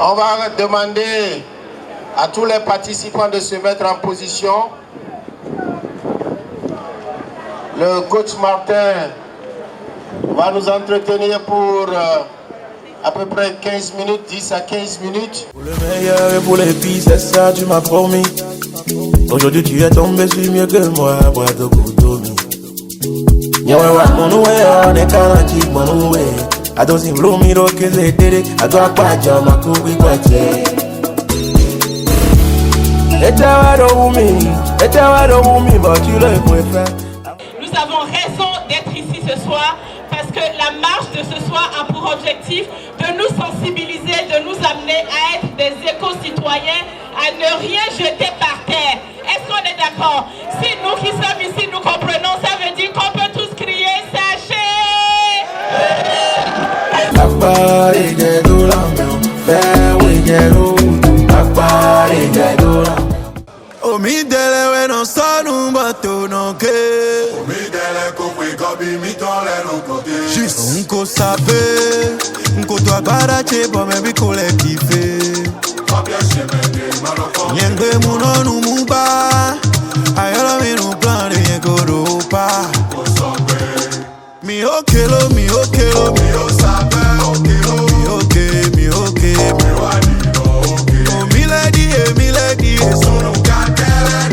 On va demander à tous les participants de se mettre en position. Le coach Martin va nous entretenir pour à peu près 15 minutes, 10 à 15 minutes. Pour le meilleur et pour les filles, c'est ça, tu m'as promis. Aujourd'hui, tu es tombé sur mieux que moi, bravo Koutoumi. Nyawa, mon way, on est garanti, mon way. I don't see blue me, rock, is it, did it. I got a jam, I could be quite yeah. It's a word of me, but you like my friend. Nous avons raison d'être ici ce soir parce que la marche de ce soir a pour objectif de nous sensibiliser, de nous amener à être des éco-citoyens, à ne rien jeter par terre. Est-ce qu'on est d'accord? Si nous qui sommes ici, nous comprenons, ça veut dire qu'on peut tous crier sachet. Omi dele we no sonu bato no ke. Omi dele ko fwe gobi mi ton le no kote. Juste unko sape, unko to agbara che bo me bi ko le kife. Fabia shemende malofo. Nyengbe muno nu muba, ayolo mi nu plan de yenko do pa. Ko sope. Mi okelo, mi okelo, Mi o sape okelo. mi oke, mi oke. Mi wadi no oke. Oh mi lady, Sunu kakele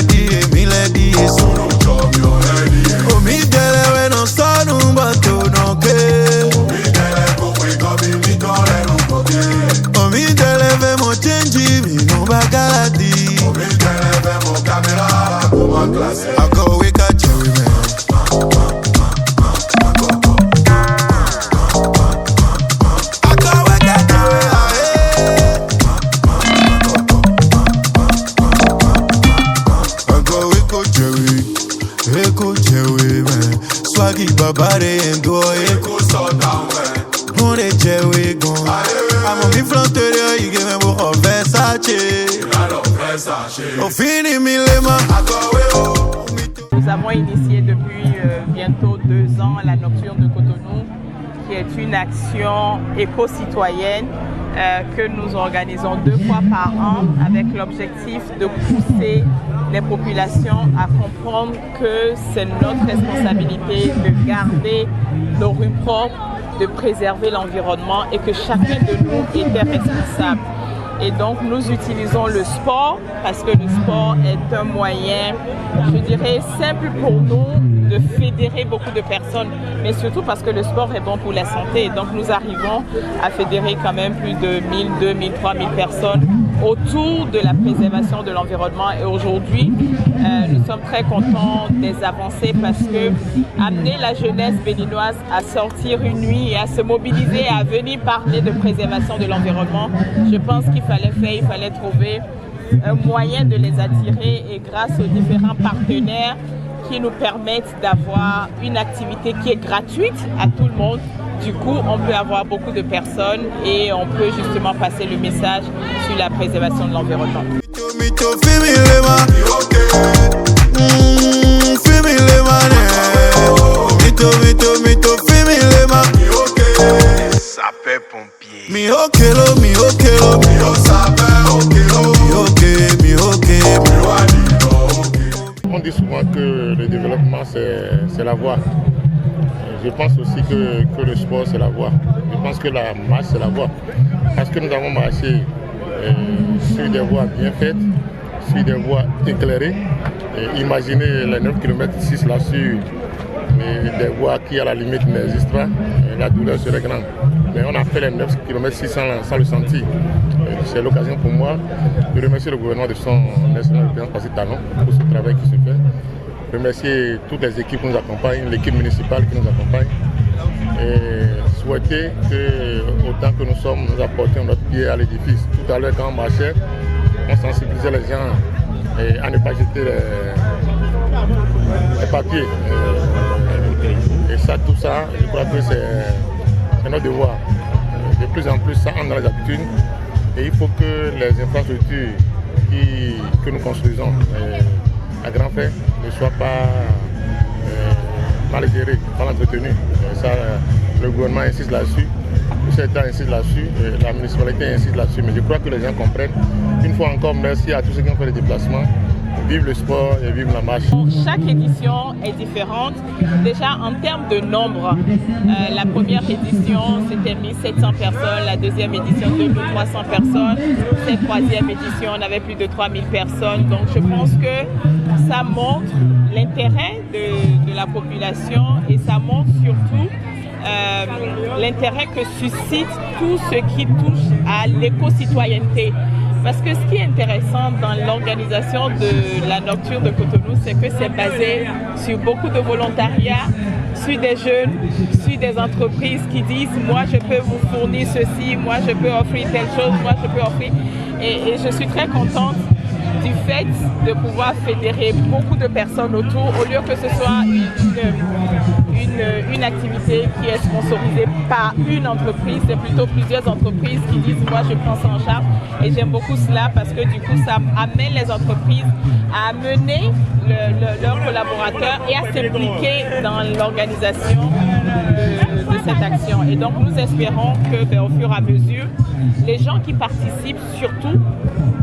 die. mi lady, Sunu job yo ready. oh mi dele we no sonu bato no ke. Omi dele ko fwe gobi mi ton le no kote. Oh mi dele ve mo change mi no bagaladi. Omi dele ve mo kamera ko ma klase. I go wake up cherry man. Swaggy babare and do it. Ko so down man. On est jewe gon. I'm on mi flanteur, you give me more Versace. La lo Versace. Au fini mi lema. Akowe o. Nous avons initié depuis bientôt 2 ans la Nocturne de Cotonou, qui est une action éco-citoyenne que nous organisons 2 fois par an avec l'objectif de pousser les populations à comprendre que c'est notre responsabilité de garder nos rues propres, de préserver l'environnement et que chacun de nous était responsable. Et donc nous utilisons le sport parce que le sport est un moyen, je dirais, simple pour nous de fédérer beaucoup de personnes, mais surtout parce que le sport est bon pour la santé. Et donc nous arrivons à fédérer quand même plus de 1000, 2000, 3000 personnes autour de la préservation de l'environnement. Et aujourd'hui, nous sommes très contents des avancées parce que amener la jeunesse béninoise à sortir une nuit et à se mobiliser et à venir parler de préservation de l'environnement, je pense qu'il fallait trouver un moyen de les attirer, et grâce aux différents partenaires qui nous permettent d'avoir une activité qui est gratuite à tout le monde. Du coup, on peut avoir beaucoup de personnes et on peut justement passer le message sur la préservation de l'environnement. Ça fait pompier. Mi okelo, mi okelo, Mi o sape okelo. mi oke. Mi wadi no oke. On dit souvent que le développement c'est la voie. Je pense aussi que le sport c'est la voie. Je pense que la marche c'est la voie. Parce que nous avons marché sur des voies bien faites, sur des voies éclairées. Et imaginez les 9 km 6 là-dessus, des voies qui à la limite n'existent pas, la douleur serait grande. Mais on a fait les 9 km 600 sans le sentir. C'est l'occasion pour moi de remercier le gouvernement de son national Pascal Talon pour ce travail qui se fait. Remercier toutes les équipes qui nous accompagnent, l'équipe municipale qui nous accompagne. Et souhaiter que, autant que nous sommes, nous apportions notre pied à l'édifice. Tout à l'heure, quand on marchait, on sensibilisait les gens à ne pas jeter les papiers. Et ça, tout ça, je crois que c'est notre devoir. De plus en plus, ça entre dans les habitudes. Et il faut que les infrastructures que nous construisons à grand fait ne soient pas mal gérées, mal entretenues. Ça, le gouvernement insiste là-dessus. commissaire d'État insiste là-dessus, la municipalité insiste là-dessus, mais je crois que les gens comprennent. Une fois encore, merci à tous ceux qui ont fait les déplacements. Vive le sport et vive la marche. Chaque édition est différente. Déjà en termes de nombre, la première édition c'était 1700 personnes, la deuxième édition 2300 personnes, cette troisième édition on avait plus de 3000 personnes. Donc je pense que ça montre l'intérêt de la population et ça montre surtout l'intérêt que suscite tout ce qui touche à l'éco-citoyenneté. Parce que ce qui est intéressant dans l'organisation de la Nocturne de Cotonou, c'est que c'est basé sur beaucoup de volontariat, sur des jeunes, sur des entreprises qui disent « moi je peux vous fournir ceci, moi je peux offrir telle chose, moi je peux offrir… » Et je suis très contente du fait de pouvoir fédérer beaucoup de personnes autour, au lieu que ce soit une activité qui est sponsorisée par une entreprise, c'est plutôt plusieurs entreprises qui disent moi je prends ça en charge, et j'aime beaucoup cela parce que du coup ça amène les entreprises à amener leurs collaborateurs et à s'impliquer dans l'organisation de cette action. Et donc nous espérons que au fur et à mesure, les gens qui participent surtout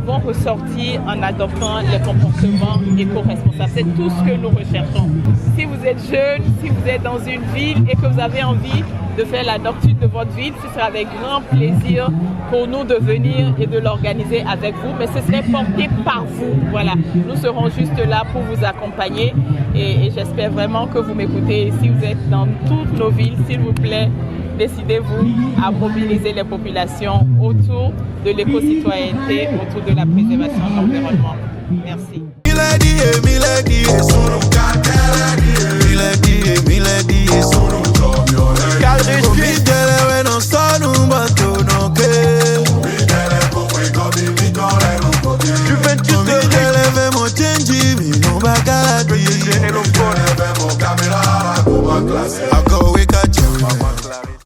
vont ressortir en adoptant les comportements éco-responsables. C'est tout ce que nous recherchons. Si vous êtes jeune, si vous êtes dans une ville et que vous avez envie de faire la nocturne de votre ville, ce sera avec grand plaisir pour nous de venir et de l'organiser avec vous, mais ce serait porté par vous. Voilà, nous serons juste là pour vous accompagner et j'espère vraiment que vous m'écoutez. Si vous êtes dans toutes nos villes, s'il vous plaît, décidez-vous à mobiliser les populations autour de l'éco-citoyenneté, autour de la préservation de l'environnement. Merci.